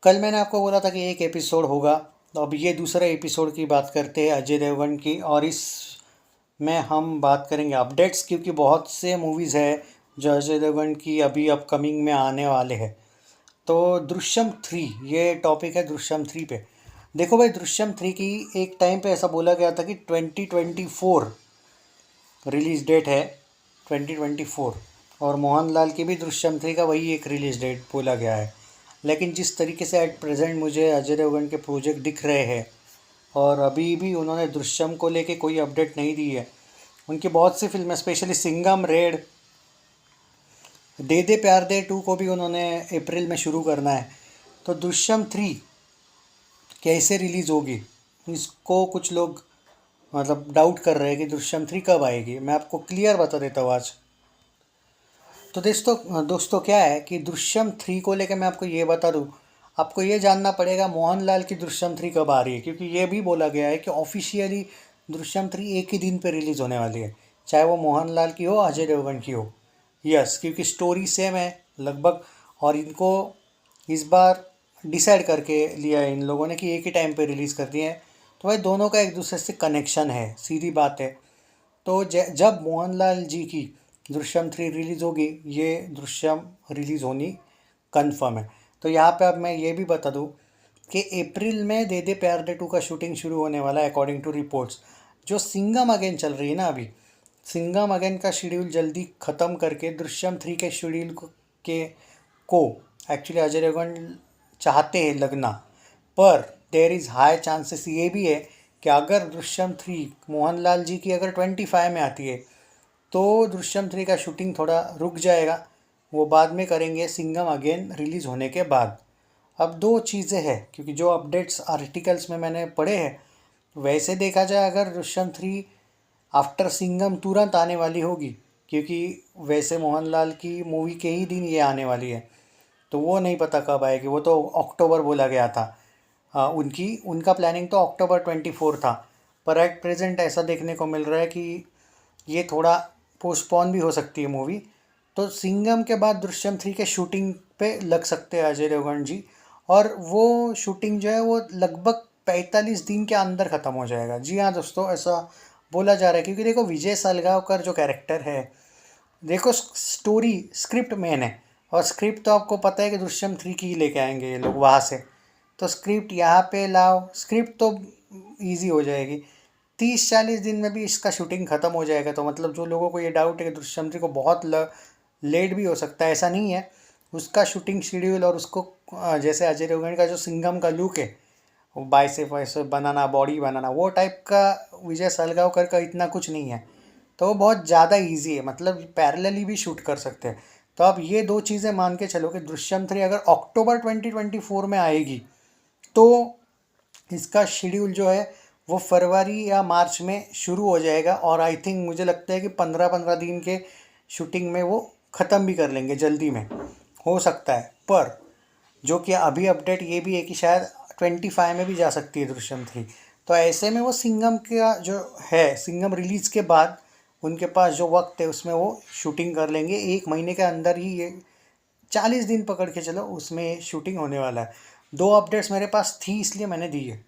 कल मैंने आपको बोला था कि एक एपिसोड होगा, तो अब ये दूसरे एपिसोड की बात करते हैं अजय देवगन की। और इस में हम बात करेंगे अपडेट्स, क्योंकि बहुत से मूवीज़ है जो अजय देवगन की अभी अपकमिंग में आने वाले हैं। तो दृश्यम 3 ये टॉपिक है, दृश्यम 3 पे। देखो भाई, दृश्यम 3 की एक टाइम पे ऐसा बोला गया था कि 2024 रिलीज़ डेट है, 2024। और मोहनलाल की भी दृश्यम 3 का वही एक रिलीज़ डेट बोला गया है। लेकिन जिस तरीके से एट प्रेजेंट मुझे अजय देवगन के प्रोजेक्ट दिख रहे हैं, और अभी भी उन्होंने दृश्यम को लेके कोई अपडेट नहीं दी है। उनकी बहुत सी फिल्में, स्पेशली सिंघम, रेड, दे दे प्यार दे 2 को भी उन्होंने अप्रैल में शुरू करना है। तो दृश्यम 3 कैसे रिलीज़ होगी, इसको कुछ लोग मतलब डाउट कर रहे हैं कि दृश्यम 3 कब आएगी। मैं आपको क्लियर बता देता हूँ आज। तो दोस्तों क्या है कि दृश्यम 3 को लेकर मैं आपको ये बता दूँ, आपको ये जानना पड़ेगा मोहनलाल की दृश्यम 3 कब आ रही है, क्योंकि ये भी बोला गया है कि ऑफिशियली दृश्यम 3 एक ही दिन पे रिलीज़ होने वाली है, चाहे वो मोहनलाल की हो अजय देवगन की हो। यस, क्योंकि स्टोरी सेम है लगभग। और इनको इस बार डिसाइड करके लिया है इन लोगों ने कि एक ही टाइम पे रिलीज़ कर दिए हैं। तो भाई दोनों का एक दूसरे से कनेक्शन है, सीधी बात है। तो जब मोहनलाल जी की दृश्यम 3 रिलीज़ होगी, ये दृश्यम रिलीज़ होनी कन्फर्म है। तो यहाँ पे अब मैं ये भी बता दूँ कि अप्रैल में दे दे प्यार दे 2 का शूटिंग शुरू होने वाला है अकॉर्डिंग टू रिपोर्ट्स। जो सिंघम अगेन चल रही है ना अभी, सिंघम अगेन का शेड्यूल जल्दी ख़त्म करके दृश्यम 3 के शेड्यूल को एक्चुअली अजय देवगन चाहते हैं लगना। पर देयर इज़ हाई चांसेस ये भी है कि अगर दृश्यम 3 मोहनलाल जी की अगर 25 में आती है, तो दृश्यम 3 का शूटिंग थोड़ा रुक जाएगा, वो बाद में करेंगे सिंघम अगेन रिलीज़ होने के बाद। अब दो चीज़ें हैं, क्योंकि जो अपडेट्स आर्टिकल्स में मैंने पढ़े हैं, वैसे देखा जाए अगर दृश्यम 3 आफ्टर सिंघम तुरंत आने वाली होगी, क्योंकि वैसे मोहनलाल की मूवी के ही दिन ये आने वाली है, तो वो नहीं पता कब आएगी। वो तो अक्टूबर बोला गया था। हाँ, उनका प्लानिंग तो अक्टूबर 24 था। पर एट प्रेजेंट ऐसा देखने को मिल रहा है कि ये थोड़ा पोस्टपोन भी हो सकती है मूवी। तो सिंघम के बाद दृश्यम 3 के शूटिंग पे लग सकते हैं अजय देवगन जी। और वो शूटिंग जो है वो लगभग 45 दिन के अंदर ख़त्म हो जाएगा। जी हाँ दोस्तों, ऐसा बोला जा रहा है, क्योंकि देखो विजय सालगावकर जो कैरेक्टर है, देखो स्टोरी स्क्रिप्ट मेन है, और स्क्रिप्ट तो आपको पता है कि दृश्यम 3 की ही लेके आएंगे ये लोग वहाँ से। तो स्क्रिप्ट यहाँ पे लाओ, स्क्रिप्ट तो इजी हो जाएगी, 30-40 दिन में भी इसका शूटिंग ख़त्म हो जाएगा। तो मतलब जो लोगों को ये डाउट है कि दृश्यम 3 को बहुत लेट भी हो सकता है, ऐसा नहीं है। उसका शूटिंग शेड्यूल और उसको जैसे अजय देवगन का जो सिंघम का लुक है, वो बाइसेप वाइसेप बनाना, बॉडी बनाना, वो टाइप का विजय सालगावकर का इतना कुछ नहीं है। तो वो बहुत ज़्यादा इजी है, मतलब पैरेलली भी शूट कर सकते हैं। तो आप ये दो चीज़ें मान के चलो कि दृश्यम 3 अगर अक्टूबर 2024 में आएगी, तो इसका शेड्यूल जो है वो फरवरी या मार्च में शुरू हो जाएगा। और आई थिंक मुझे लगता है कि 15-15 दिन के शूटिंग में वो ख़त्म भी कर लेंगे, जल्दी में हो सकता है। पर जो कि अभी अपडेट ये भी है कि शायद 25 में भी जा सकती है दृश्यम 3। तो ऐसे में वो सिंघम का जो है, सिंघम रिलीज़ के बाद उनके पास जो वक्त है उसमें वो शूटिंग कर लेंगे। एक महीने के अंदर ही, ये 40 दिन पकड़ के चलो, उसमें शूटिंग होने वाला है। दो अपडेट्स मेरे पास थी इसलिए मैंने दी है।